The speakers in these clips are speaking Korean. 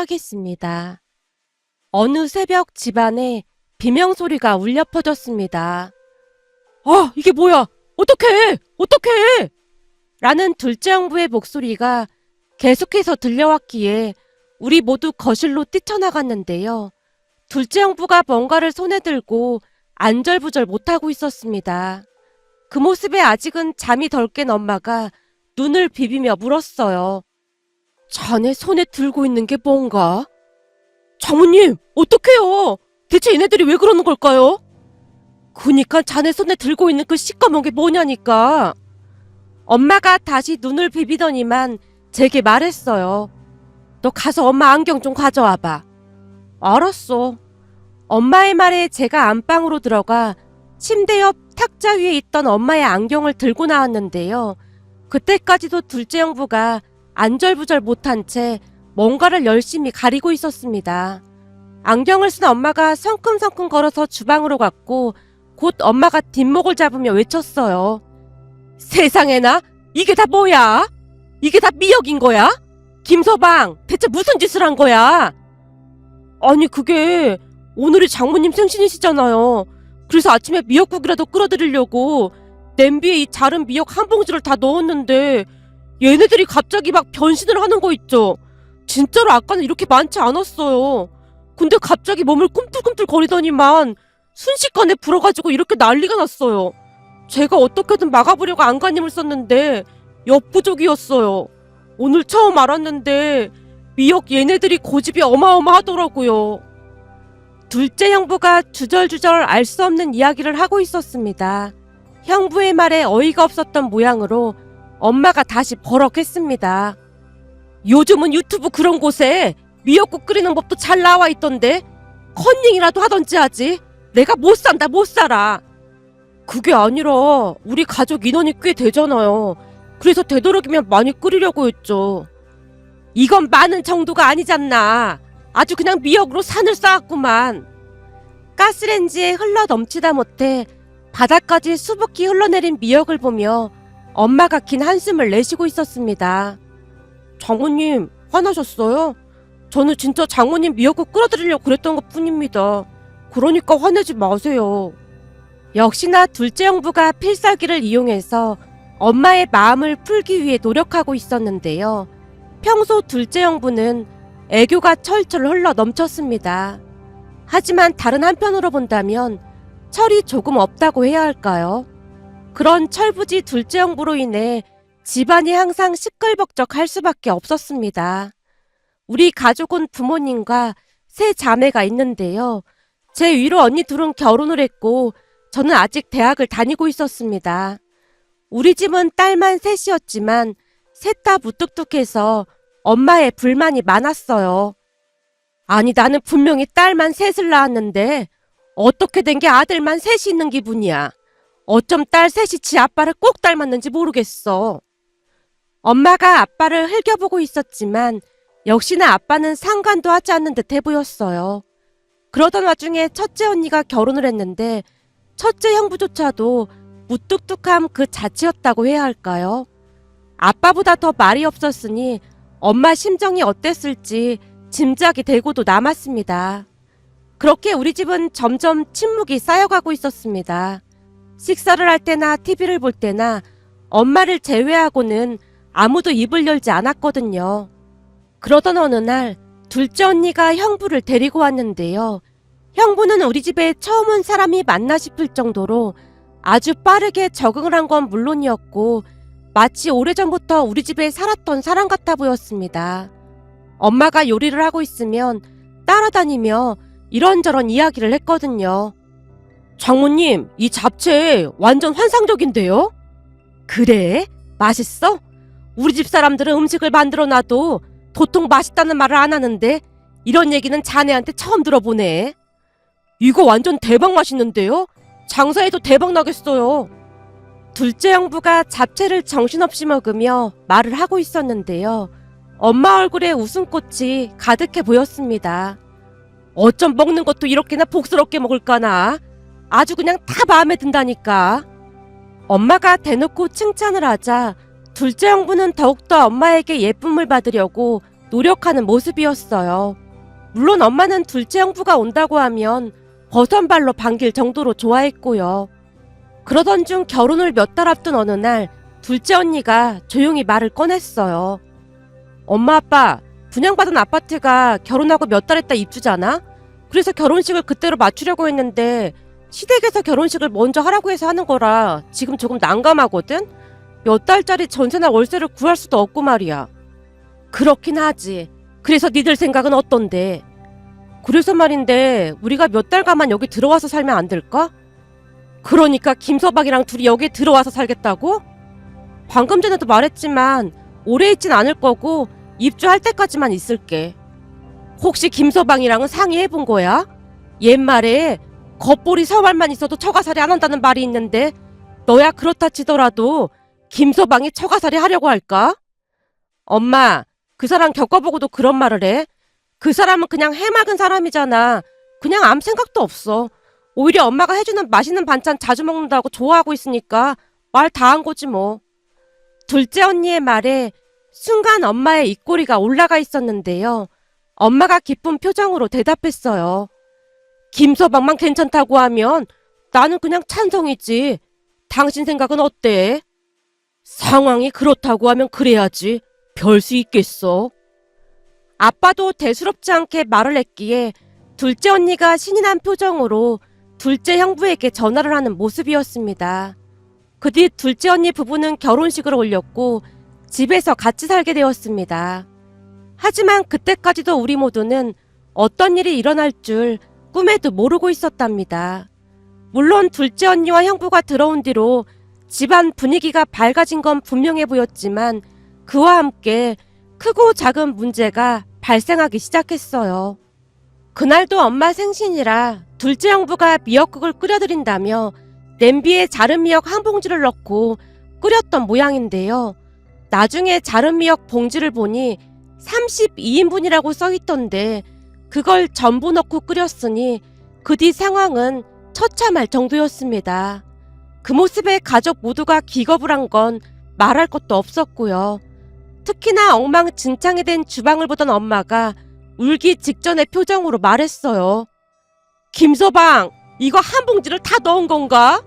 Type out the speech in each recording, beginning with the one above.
시작했습니다. 어느 새벽 집안에 비명소리가 울려 퍼졌습니다. 아, 이게 뭐야? 어떡해! 어떡해! 라는 둘째 형부의 목소리가 계속해서 들려왔기에 우리 모두 거실로 뛰쳐나갔는데요. 둘째 형부가 뭔가를 손에 들고 안절부절 못하고 있었습니다. 그 모습에 아직은 잠이 덜 깬 엄마가 눈을 비비며 물었어요. 자네 손에 들고 있는 게 뭔가? 장모님, 어떡해요? 대체 얘네들이 왜 그러는 걸까요? 그니까 자네 손에 들고 있는 그 시꺼먼 게 뭐냐니까. 엄마가 다시 눈을 비비더니만 제게 말했어요. 너 가서 엄마 안경 좀 가져와봐. 알았어. 엄마의 말에 제가 안방으로 들어가 침대 옆 탁자 위에 있던 엄마의 안경을 들고 나왔는데요. 그때까지도 둘째 형부가 안절부절 못한 채 뭔가를 열심히 가리고 있었습니다. 안경을 쓴 엄마가 성큼성큼 걸어서 주방으로 갔고 곧 엄마가 뒷목을 잡으며 외쳤어요. 세상에나? 이게 다 뭐야? 이게 다 미역인 거야? 김서방, 대체 무슨 짓을 한 거야? 아니 그게 오늘이 장모님 생신이시잖아요. 그래서 아침에 미역국이라도 끓여드리려고 냄비에 이 자른 미역 한 봉지를 다 넣었는데 얘네들이 갑자기 막 변신을 하는 거 있죠. 진짜로 아까는 이렇게 많지 않았어요. 근데 갑자기 몸을 꿈틀꿈틀 거리더니만 순식간에 불어가지고 이렇게 난리가 났어요. 제가 어떻게든 막아보려고 안간힘을 썼는데 역부족이었어요. 오늘 처음 알았는데 미역 얘네들이 고집이 어마어마하더라고요. 둘째 형부가 주절주절 알 수 없는 이야기를 하고 있었습니다. 형부의 말에 어이가 없었던 모양으로 엄마가 다시 버럭했습니다. 요즘은 유튜브 그런 곳에 미역국 끓이는 법도 잘 나와 있던데 컨닝이라도 하던지 하지. 내가 못 산다 못 살아. 그게 아니라 우리 가족 인원이 꽤 되잖아요. 그래서 되도록이면 많이 끓이려고 했죠. 이건 많은 정도가 아니잖나. 아주 그냥 미역으로 산을 쌓았구만. 가스레인지에 흘러 넘치다 못해 바닥까지 수북히 흘러내린 미역을 보며 엄마가 긴 한숨을 내쉬고 있었습니다. 장모님 화나셨어요? 저는 진짜 장모님 미역국 끓여드리려고 그랬던 것 뿐입니다. 그러니까 화내지 마세요. 역시나 둘째 형부가 필살기를 이용해서 엄마의 마음을 풀기 위해 노력하고 있었는데요. 평소 둘째 형부는 애교가 철철 흘러 넘쳤습니다. 하지만 다른 한편으로 본다면 철이 조금 없다고 해야 할까요? 그런 철부지 둘째 형부로 인해 집안이 항상 시끌벅적할 수밖에 없었습니다. 우리 가족은 부모님과 세 자매가 있는데요. 제 위로 언니 둘은 결혼을 했고 저는 아직 대학을 다니고 있었습니다. 우리 집은 딸만 셋이었지만 셋 다 무뚝뚝해서 엄마의 불만이 많았어요. 아니 나는 분명히 딸만 셋을 낳았는데 어떻게 된 게 아들만 셋이 있는 기분이야. 어쩜 딸 셋이 지 아빠를 꼭 닮았는지 모르겠어. 엄마가 아빠를 흘겨보고 있었지만 역시나 아빠는 상관도 하지 않는 듯해 보였어요. 그러던 와중에 첫째 언니가 결혼을 했는데 첫째 형부조차도 무뚝뚝함 그 자체였다고 해야 할까요? 아빠보다 더 말이 없었으니 엄마 심정이 어땠을지 짐작이 되고도 남았습니다. 그렇게 우리 집은 점점 침묵이 쌓여가고 있었습니다. 식사를 할 때나 TV를 볼 때나 엄마를 제외하고는 아무도 입을 열지 않았거든요. 그러던 어느 날 둘째 언니가 형부를 데리고 왔는데요. 형부는 우리 집에 처음 온 사람이 맞나 싶을 정도로 아주 빠르게 적응을 한 건 물론이었고 마치 오래전부터 우리 집에 살았던 사람 같아 보였습니다. 엄마가 요리를 하고 있으면 따라다니며 이런저런 이야기를 했거든요. 장모님, 이 잡채 완전 환상적인데요? 그래? 맛있어? 우리 집 사람들은 음식을 만들어 놔도 도통 맛있다는 말을 안 하는데 이런 얘기는 자네한테 처음 들어보네. 이거 완전 대박 맛있는데요? 장사해도 대박 나겠어요. 둘째 형부가 잡채를 정신없이 먹으며 말을 하고 있었는데요. 엄마 얼굴에 웃음꽃이 가득해 보였습니다. 어쩜 먹는 것도 이렇게나 복스럽게 먹을까나. 아주 그냥 다 마음에 든다니까. 엄마가 대놓고 칭찬을 하자 둘째 형부는 더욱더 엄마에게 예쁨을 받으려고 노력하는 모습이었어요. 물론 엄마는 둘째 형부가 온다고 하면 버선발로 반길 정도로 좋아했고요. 그러던 중 결혼을 몇 달 앞둔 어느 날 둘째 언니가 조용히 말을 꺼냈어요. 엄마 아빠, 분양받은 아파트가 결혼하고 몇 달 있다 입주잖아? 그래서 결혼식을 그때로 맞추려고 했는데 시댁에서 결혼식을 먼저 하라고 해서 하는 거라 지금 조금 난감하거든? 몇 달짜리 전세나 월세를 구할 수도 없고 말이야. 그렇긴 하지. 그래서 니들 생각은 어떤데? 그래서 말인데 우리가 몇 달간만 여기 들어와서 살면 안 될까? 그러니까 김서방이랑 둘이 여기에 들어와서 살겠다고? 방금 전에도 말했지만 오래 있진 않을 거고 입주할 때까지만 있을게. 혹시 김서방이랑은 상의해본 거야? 옛말에 겉보리 서말만 있어도 처가살이 안 한다는 말이 있는데 너야 그렇다 치더라도 김서방이 처가살이 하려고 할까? 엄마, 그 사람 겪어보고도 그런 말을 해? 그 사람은 그냥 해맑은 사람이잖아. 그냥 아무 생각도 없어. 오히려 엄마가 해주는 맛있는 반찬 자주 먹는다고 좋아하고 있으니까 말 다 한 거지 뭐. 둘째 언니의 말에 순간 엄마의 입꼬리가 올라가 있었는데요. 엄마가 기쁜 표정으로 대답했어요. 김서방만 괜찮다고 하면 나는 그냥 찬성이지. 당신 생각은 어때? 상황이 그렇다고 하면 그래야지. 별 수 있겠어. 아빠도 대수롭지 않게 말을 했기에 둘째 언니가 신이 난 표정으로 둘째 형부에게 전화를 하는 모습이었습니다. 그 뒤 둘째 언니 부부는 결혼식을 올렸고 집에서 같이 살게 되었습니다. 하지만 그때까지도 우리 모두는 어떤 일이 일어날 줄 꿈에도 모르고 있었답니다. 물론 둘째 언니와 형부가 들어온 뒤로 집안 분위기가 밝아진 건 분명해 보였지만 그와 함께 크고 작은 문제가 발생하기 시작했어요. 그날도 엄마 생신이라 둘째 형부가 미역국을 끓여드린다며 냄비에 자른 미역 한 봉지를 넣고 끓였던 모양인데요. 나중에 자른 미역 봉지를 보니 32인분이라고 써있던데 그걸 전부 넣고 끓였으니 그 뒤 상황은 처참할 정도였습니다. 그 모습에 가족 모두가 기겁을 한 건 말할 것도 없었고요. 특히나 엉망진창이 된 주방을 보던 엄마가 울기 직전의 표정으로 말했어요. 김서방, 이거 한 봉지를 다 넣은 건가?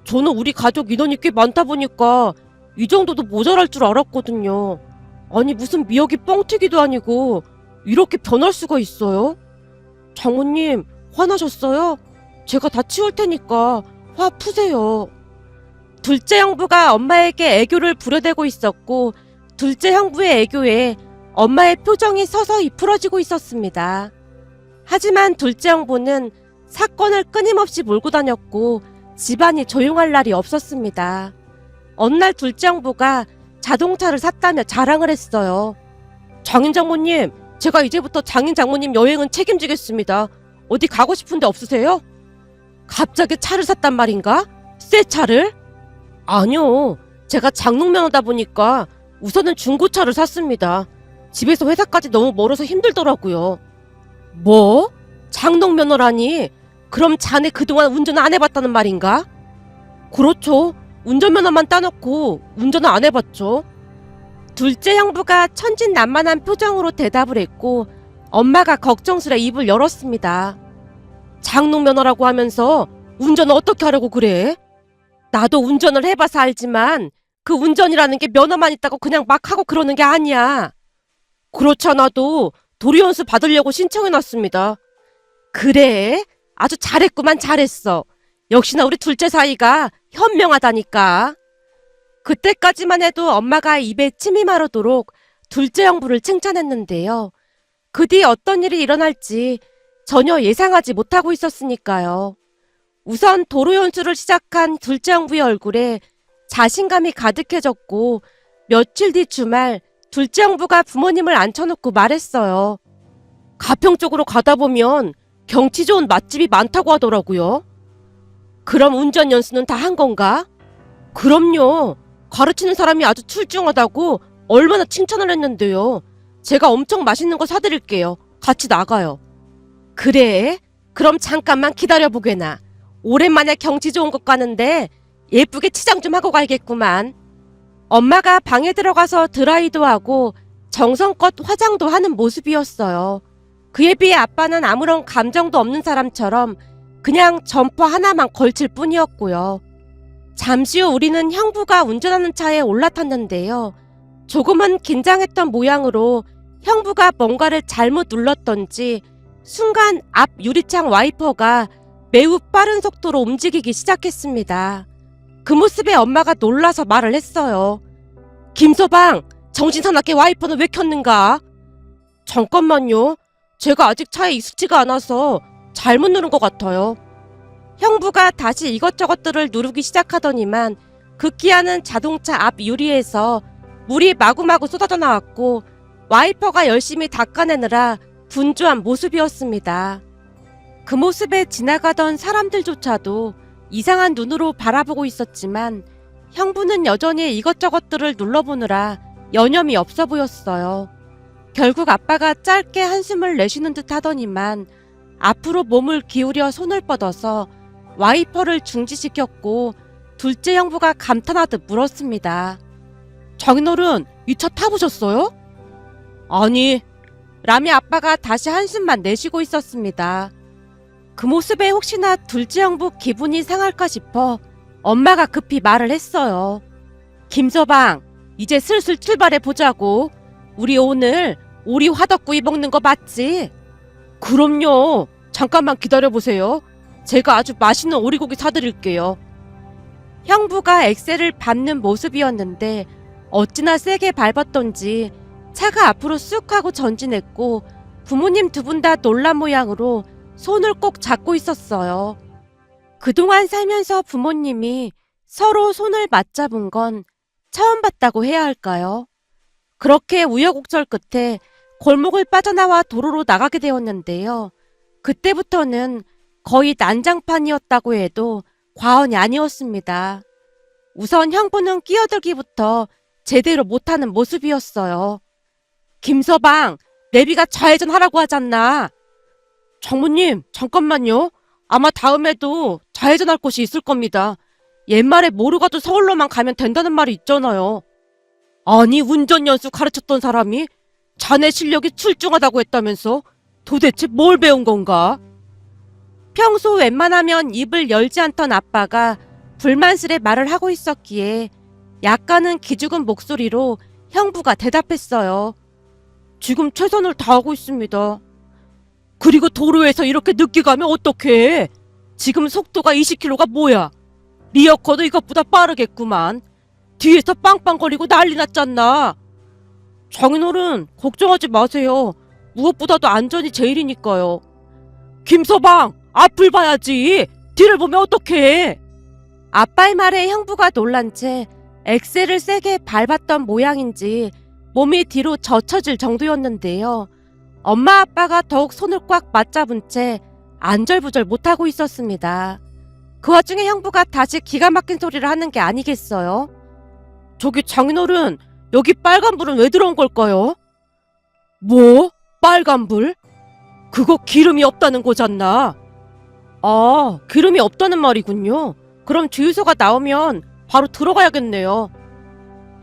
저는 우리 가족 인원이 꽤 많다 보니까 이 정도도 모자랄 줄 알았거든요. 아니 무슨 미역이 뻥튀기도 아니고 이렇게 변할 수가 있어요? 장모님 화나셨어요? 제가 다 치울 테니까 화 푸세요. 둘째 형부가 엄마에게 애교를 부려대고 있었고 둘째 형부의 애교에 엄마의 표정이 서서히 풀어지고 있었습니다. 하지만 둘째 형부는 사건을 끊임없이 몰고 다녔고 집안이 조용할 날이 없었습니다. 어느 날 둘째 형부가 자동차를 샀다며 자랑을 했어요. 장인 장모님, 제가 이제부터 장인 장모님 여행은 책임지겠습니다. 어디 가고 싶은 데 없으세요? 갑자기 차를 샀단 말인가? 새 차를? 아니요. 제가 장롱면허다 보니까 우선은 중고차를 샀습니다. 집에서 회사까지 너무 멀어서 힘들더라고요. 뭐? 장롱면허라니? 그럼 자네 그동안 운전 안 해봤다는 말인가? 그렇죠. 운전면허만 따놓고 운전을 안 해봤죠. 둘째 형부가 천진난만한 표정으로 대답을 했고 엄마가 걱정스레 입을 열었습니다. 장롱면허라고 하면서 운전을 어떻게 하려고 그래? 나도 운전을 해봐서 알지만 그 운전이라는 게 면허만 있다고 그냥 막 하고 그러는 게 아니야. 그렇잖아도 도리연수 받으려고 신청해놨습니다. 그래? 아주 잘했구만 잘했어. 역시나 우리 둘째 사이가 현명하다니까. 그때까지만 해도 엄마가 입에 침이 마르도록 둘째 형부를 칭찬했는데요. 그 뒤 어떤 일이 일어날지 전혀 예상하지 못하고 있었으니까요. 우선 도로 연수를 시작한 둘째 형부의 얼굴에 자신감이 가득해졌고 며칠 뒤 주말 둘째 형부가 부모님을 앉혀놓고 말했어요. 가평 쪽으로 가다 보면 경치 좋은 맛집이 많다고 하더라고요. 그럼 운전 연수는 다 한 건가? 그럼요. 가르치는 사람이 아주 출중하다고 얼마나 칭찬을 했는데요. 제가 엄청 맛있는 거 사드릴게요. 같이 나가요. 그래? 그럼 잠깐만 기다려보게나. 오랜만에 경치 좋은 곳 가는데 예쁘게 치장 좀 하고 가야겠구만. 엄마가 방에 들어가서 드라이도 하고 정성껏 화장도 하는 모습이었어요. 그에 비해 아빠는 아무런 감정도 없는 사람처럼 그냥 점퍼 하나만 걸칠 뿐이었고요. 잠시 후 우리는 형부가 운전하는 차에 올라탔는데요. 조금은 긴장했던 모양으로 형부가 뭔가를 잘못 눌렀던지 순간 앞 유리창 와이퍼가 매우 빠른 속도로 움직이기 시작했습니다. 그 모습에 엄마가 놀라서 말을 했어요. 김서방, 정신 사납게 와이퍼는 왜 켰는가? 잠깐만요. 제가 아직 차에 익숙지가 않아서 잘못 누른 것 같아요. 형부가 다시 이것저것들을 누르기 시작하더니만 급기야는 자동차 앞 유리에서 물이 마구마구 쏟아져 나왔고 와이퍼가 열심히 닦아내느라 분주한 모습이었습니다. 그 모습에 지나가던 사람들조차도 이상한 눈으로 바라보고 있었지만 형부는 여전히 이것저것들을 눌러보느라 여념이 없어 보였어요. 결국 아빠가 짧게 한숨을 내쉬는 듯 하더니만 앞으로 몸을 기울여 손을 뻗어서 와이퍼를 중지시켰고 둘째 형부가 감탄하듯 물었습니다. 장인어른, 이 차 타보셨어요? 아니, 라미 아빠가 다시 한숨만 내쉬고 있었습니다. 그 모습에 혹시나 둘째 형부 기분이 상할까 싶어 엄마가 급히 말을 했어요. 김서방, 이제 슬슬 출발해 보자고. 우리 오늘 오리 화덕구이 먹는 거 맞지? 그럼요. 잠깐만 기다려보세요. 제가 아주 맛있는 오리고기 사드릴게요. 형부가 엑셀을 밟는 모습이었는데 어찌나 세게 밟았던지 차가 앞으로 쑥 하고 전진했고 부모님 두 분 다 놀란 모양으로 손을 꼭 잡고 있었어요. 그동안 살면서 부모님이 서로 손을 맞잡은 건 처음 봤다고 해야 할까요? 그렇게 우여곡절 끝에 골목을 빠져나와 도로로 나가게 되었는데요. 그때부터는 거의 난장판이었다고 해도 과언이 아니었습니다. 우선 형부는 끼어들기부터 제대로 못하는 모습이었어요. 김서방, 내비가 좌회전 하라고 하잖아. 장모님, 잠깐만요. 아마 다음에도 좌회전할 곳이 있을 겁니다. 옛말에 모르가도 서울로만 가면 된다는 말이 있잖아요. 아니, 운전 연수 가르쳤던 사람이 자네 실력이 출중하다고 했다면서 도대체 뭘 배운 건가? 평소 웬만하면 입을 열지 않던 아빠가 불만스레 말을 하고 있었기에 약간은 기죽은 목소리로 형부가 대답했어요. 지금 최선을 다하고 있습니다. 그리고 도로에서 이렇게 늦게 가면 어떡해? 지금 속도가 20km가 뭐야? 리어커도 이것보다 빠르겠구만. 뒤에서 빵빵거리고 난리 났잖아. 장인어른, 걱정하지 마세요. 무엇보다도 안전이 제일이니까요. 김서방, 앞을 봐야지. 뒤를 보면 어떡해? 아빠의 말에 형부가 놀란 채 엑셀을 세게 밟았던 모양인지 몸이 뒤로 젖혀질 정도였는데요. 엄마 아빠가 더욱 손을 꽉 맞잡은 채 안절부절 못하고 있었습니다. 그 와중에 형부가 다시 기가 막힌 소리를 하는 게 아니겠어요? 저기 장인어른, 여기 빨간불은 왜 들어온 걸까요? 뭐? 빨간불? 그거 기름이 없다는 거잖아. 아, 기름이 없다는 말이군요. 그럼 주유소가 나오면 바로 들어가야겠네요.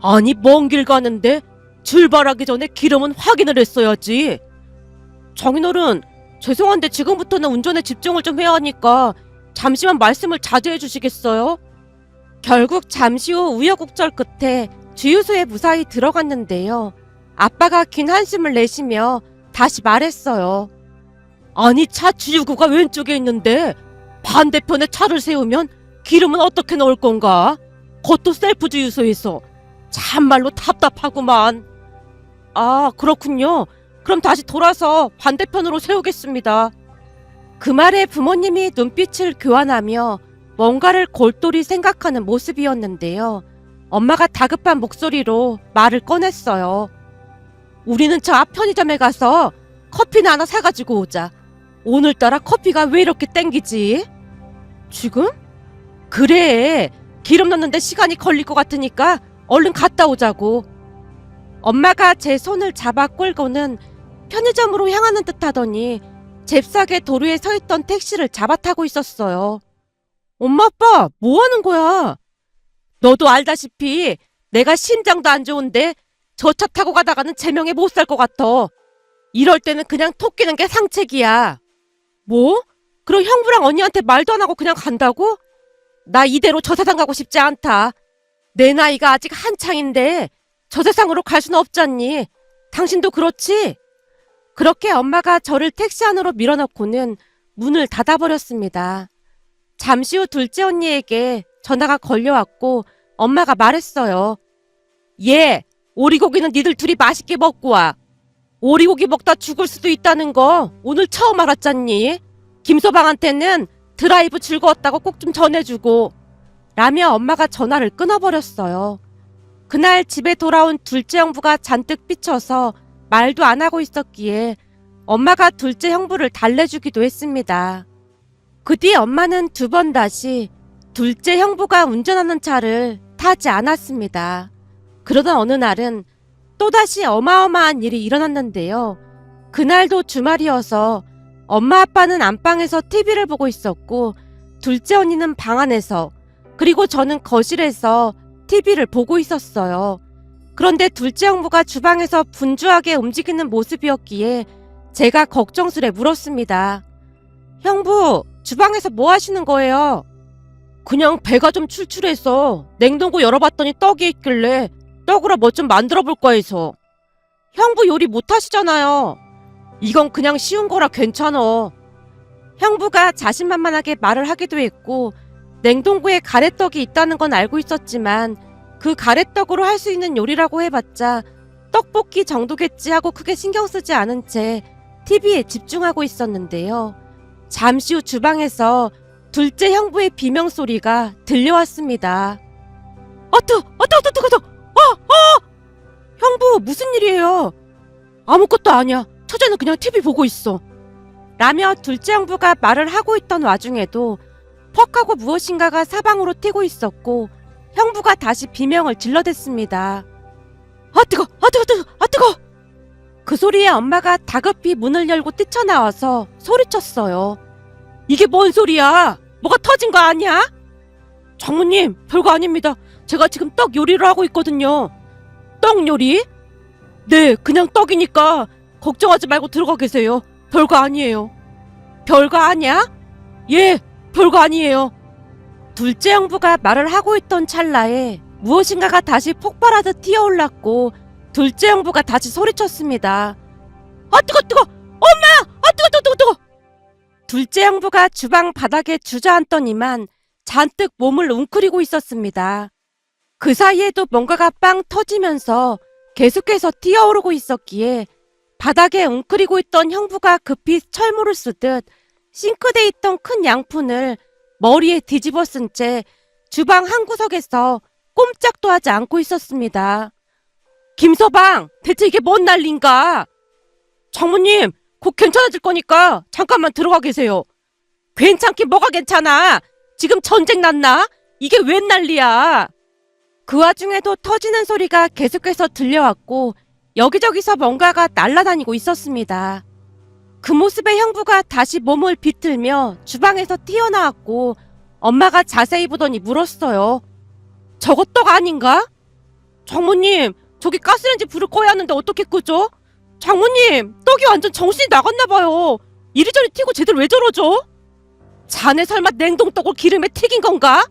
아니, 먼 길 가는데 출발하기 전에 기름은 확인을 했어야지. 장인어른, 죄송한데 지금부터는 운전에 집중을 좀 해야 하니까 잠시만 말씀을 자제해 주시겠어요? 결국 잠시 후 우여곡절 끝에 주유소에 무사히 들어갔는데요. 아빠가 긴 한숨을 내쉬며 다시 말했어요. 아니, 차 주유구가 왼쪽에 있는데 반대편에 차를 세우면 기름은 어떻게 넣을 건가? 그것도 셀프 주유소에서. 참말로 답답하구만. 아, 그렇군요. 그럼 다시 돌아서 반대편으로 세우겠습니다. 그 말에 부모님이 눈빛을 교환하며 뭔가를 골똘히 생각하는 모습이었는데요. 엄마가 다급한 목소리로 말을 꺼냈어요. 우리는 저 앞 편의점에 가서 커피나 하나 사가지고 오자. 오늘따라 커피가 왜 이렇게 땡기지? 지금? 그래, 기름 넣는데 시간이 걸릴 것 같으니까 얼른 갔다 오자고. 엄마가 제 손을 잡아 끌고는 편의점으로 향하는 듯 하더니 잽싸게 도로에 서 있던 택시를 잡아 타고 있었어요. 엄마 아빠, 뭐 하는 거야? 너도 알다시피 내가 심장도 안 좋은데 저 차 타고 가다가는 제명에 못 살 것 같아. 이럴 때는 그냥 톡 끼는 게 상책이야. 뭐? 그럼 형부랑 언니한테 말도 안 하고 그냥 간다고? 나 이대로 저 세상 가고 싶지 않다. 내 나이가 아직 한창인데 저 세상으로 갈 수는 없잖니. 당신도 그렇지? 그렇게 엄마가 저를 택시 안으로 밀어넣고는 문을 닫아버렸습니다. 잠시 후 둘째 언니에게 전화가 걸려왔고 엄마가 말했어요. 얘, 오리고기는 니들 둘이 맛있게 먹고 와. 오리고기 먹다 죽을 수도 있다는 거 오늘 처음 알았잖니? 김서방한테는 드라이브 즐거웠다고 꼭 좀 전해주고. 라며 엄마가 전화를 끊어버렸어요. 그날 집에 돌아온 둘째 형부가 잔뜩 삐쳐서 말도 안 하고 있었기에 엄마가 둘째 형부를 달래주기도 했습니다. 그 뒤 엄마는 두 번 다시 둘째 형부가 운전하는 차를 타지 않았습니다. 그러던 어느 날은 또다시 어마어마한 일이 일어났는데요. 그날도 주말이어서 엄마 아빠는 안방에서 TV를 보고 있었고 둘째 언니는 방 안에서 그리고 저는 거실에서 TV를 보고 있었어요. 그런데 둘째 형부가 주방에서 분주하게 움직이는 모습이었기에 제가 걱정스레 물었습니다. 형부, 주방에서 뭐 하시는 거예요? 그냥 배가 좀 출출해서 냉동고 열어봤더니 떡이 있길래 떡으로 뭐 좀 만들어 볼까 해서. 형부 요리 못하시잖아요. 이건 그냥 쉬운 거라 괜찮아. 형부가 자신만만하게 말을 하기도 했고 냉동고에 가래떡이 있다는 건 알고 있었지만 그 가래떡으로 할 수 있는 요리라고 해봤자 떡볶이 정도겠지 하고 크게 신경 쓰지 않은 채 TV에 집중하고 있었는데요. 잠시 후 주방에서 둘째 형부의 비명소리가 들려왔습니다. 형부, 무슨 일이에요? 아무것도 아니야. 처제는 그냥 TV 보고 있어. 라며 둘째 형부가 말을 하고 있던 와중에도 퍽 하고 무엇인가가 사방으로 튀고 있었고 형부가 다시 비명을 질러댔습니다. 뜨거! 그 소리에 엄마가 다급히 문을 열고 뛰쳐나와서 소리쳤어요. 이게 뭔 소리야? 뭐가 터진 거 아니야? 장모님, 별거 아닙니다. 제가 지금 떡 요리를 하고 있거든요. 떡 요리? 네, 그냥 떡이니까 걱정하지 말고 들어가 계세요. 별거 아니에요. 별거 아니야? 예, 별거 아니에요. 둘째 형부가 말을 하고 있던 찰나에 무엇인가가 다시 폭발하듯 튀어올랐고 둘째 형부가 다시 소리쳤습니다. 뜨거! 엄마! 뜨거! 둘째 형부가 주방 바닥에 주저앉더니만 잔뜩 몸을 웅크리고 있었습니다. 그 사이에도 뭔가가 빵 터지면서 계속해서 튀어오르고 있었기에 바닥에 웅크리고 있던 형부가 급히 철물을 쓰듯 싱크대에 있던 큰 양푼을 머리에 뒤집어 쓴 채 주방 한 구석에서 꼼짝도 하지 않고 있었습니다. 김서방, 대체 이게 뭔 난리인가? 장모님, 곧 괜찮아질 거니까 잠깐만 들어가 계세요. 괜찮긴 뭐가 괜찮아? 지금 전쟁 났나? 이게 웬 난리야? 그 와중에도 터지는 소리가 계속해서 들려왔고 여기저기서 뭔가가 날아다니고 있었습니다. 그 모습에 형부가 다시 몸을 비틀며 주방에서 튀어나왔고 엄마가 자세히 보더니 물었어요. 저거 떡 아닌가? 장모님, 저기 가스레인지 불을 꺼야 하는데 어떻게 끄죠? 장모님, 떡이 완전 정신이 나갔나봐요. 이리저리 튀고 쟤들 왜 저러죠? 자네 설마 냉동떡을 기름에 튀긴 건가?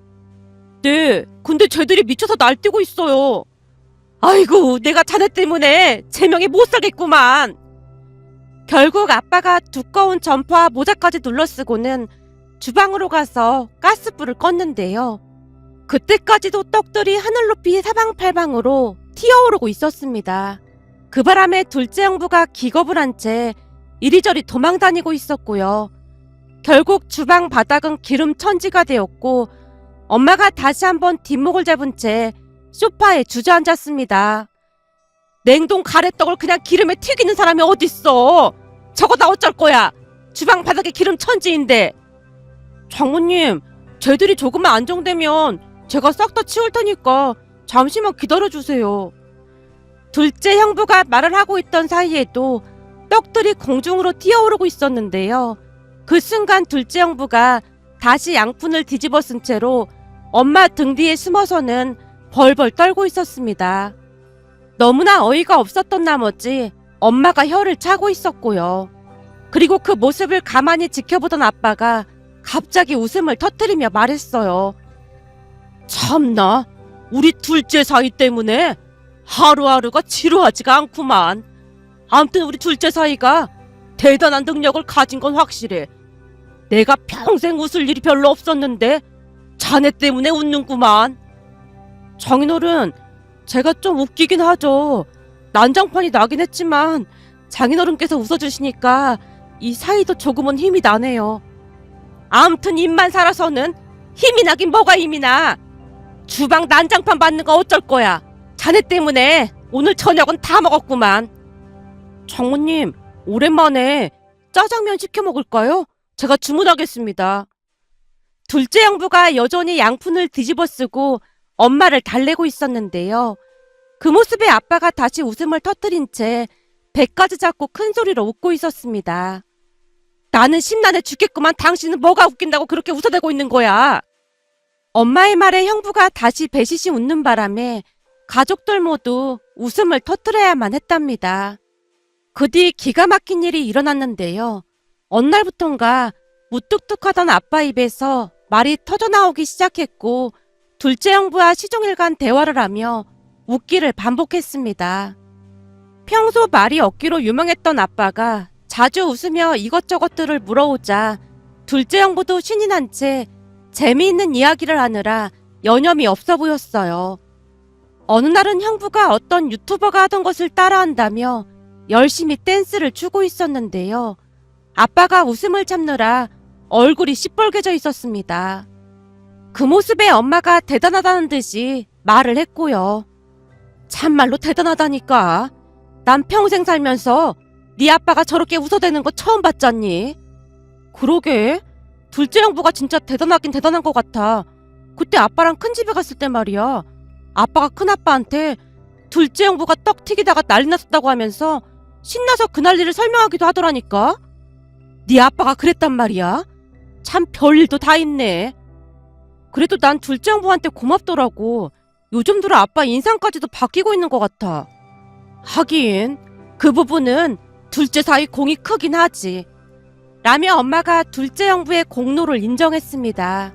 네, 근데 쟤들이 미쳐서 날뛰고 있어요. 아이고, 내가 자네 때문에 제명에 못 살겠구만. 결국 아빠가 두꺼운 점퍼와 모자까지 눌러쓰고는 주방으로 가서 가스불을 껐는데요. 그때까지도 떡들이 하늘 높이 사방팔방으로 튀어오르고 있었습니다. 그 바람에 둘째 형부가 기겁을 한 채 이리저리 도망다니고 있었고요. 결국 주방 바닥은 기름 천지가 되었고 엄마가 다시 한번 뒷목을 잡은 채 소파에 주저앉았습니다. 냉동 가래떡을 그냥 기름에 튀기는 사람이 어딨어? 저거 나 어쩔 거야? 주방 바닥에 기름 천지인데. 장모님, 쟤들이 조금만 안정되면 제가 싹 다 치울 테니까 잠시만 기다려주세요. 둘째 형부가 말을 하고 있던 사이에도 떡들이 공중으로 튀어오르고 있었는데요. 그 순간 둘째 형부가 다시 양푼을 뒤집어 쓴 채로 엄마 등 뒤에 숨어서는 벌벌 떨고 있었습니다. 너무나 어이가 없었던 나머지 엄마가 혀를 차고 있었고요. 그리고 그 모습을 가만히 지켜보던 아빠가 갑자기 웃음을 터뜨리며 말했어요. 참나, 우리 둘째 사이 때문에 하루하루가 지루하지가 않구만. 암튼 우리 둘째 사이가 대단한 능력을 가진 건 확실해. 내가 평생 웃을 일이 별로 없었는데 자네 때문에 웃는구만. 장인어른, 제가 좀 웃기긴 하죠. 난장판이 나긴 했지만 장인어른께서 웃어주시니까 이 사이도 조금은 힘이 나네요. 아무튼 입만 살아서는 힘이 나긴 뭐가 힘이 나. 주방 난장판 받는 거 어쩔 거야. 자네 때문에 오늘 저녁은 다 먹었구만. 장모님, 오랜만에 짜장면 시켜 먹을까요? 제가 주문하겠습니다. 둘째 형부가 여전히 양푼을 뒤집어 쓰고 엄마를 달래고 있었는데요. 그 모습에 아빠가 다시 웃음을 터뜨린 채 배까지 잡고 큰 소리로 웃고 있었습니다. 나는 심란해 죽겠구만. 당신은 뭐가 웃긴다고 그렇게 웃어대고 있는 거야. 엄마의 말에 형부가 다시 배시시 웃는 바람에 가족들 모두 웃음을 터뜨려야만 했답니다. 그 뒤 기가 막힌 일이 일어났는데요. 어느 날부턴가 무뚝뚝하던 아빠 입에서 말이 터져나오기 시작했고 둘째 형부와 시종일관 대화를 하며 웃기를 반복했습니다. 평소 말이 없기로 유명했던 아빠가 자주 웃으며 이것저것들을 물어오자 둘째 형부도 신이 난 채 재미있는 이야기를 하느라 여념이 없어 보였어요. 어느 날은 형부가 어떤 유튜버가 하던 것을 따라한다며 열심히 댄스를 추고 있었는데요. 아빠가 웃음을 참느라 얼굴이 시뻘개져 있었습니다. 그 모습에 엄마가 대단하다는 듯이 말을 했고요. 참말로 대단하다니까. 난 평생 살면서 네 아빠가 저렇게 웃어대는 거 처음 봤잖니. 그러게. 둘째 형부가 진짜 대단하긴 대단한 것 같아. 그때 아빠랑 큰 집에 갔을 때 말이야. 아빠가 큰아빠한테 둘째 형부가 떡 튀기다가 난리 났었다고 하면서 신나서 그 난리를 설명하기도 하더라니까. 네 아빠가 그랬단 말이야. 참 별일도 다 있네. 그래도 난 둘째 형부한테 고맙더라고. 요즘 들어 아빠 인상까지도 바뀌고 있는 것 같아. 하긴 그 부분은 둘째 사이 공이 크긴 하지. 라며 엄마가 둘째 형부의 공로를 인정했습니다.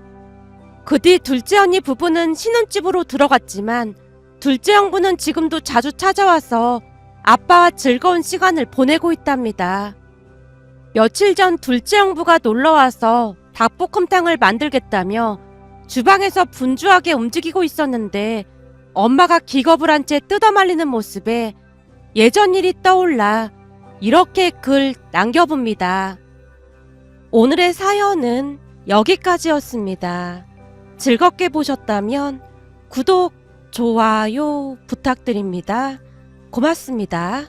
그 뒤 둘째 언니 부부는 신혼집으로 들어갔지만 둘째 형부는 지금도 자주 찾아와서 아빠와 즐거운 시간을 보내고 있답니다. 며칠 전 둘째 형부가 놀러와서 닭볶음탕을 만들겠다며 주방에서 분주하게 움직이고 있었는데 엄마가 기겁을 한 채 뜯어말리는 모습에 예전 일이 떠올라 이렇게 글 남겨봅니다. 오늘의 사연은 여기까지였습니다. 즐겁게 보셨다면 구독, 좋아요 부탁드립니다. 고맙습니다.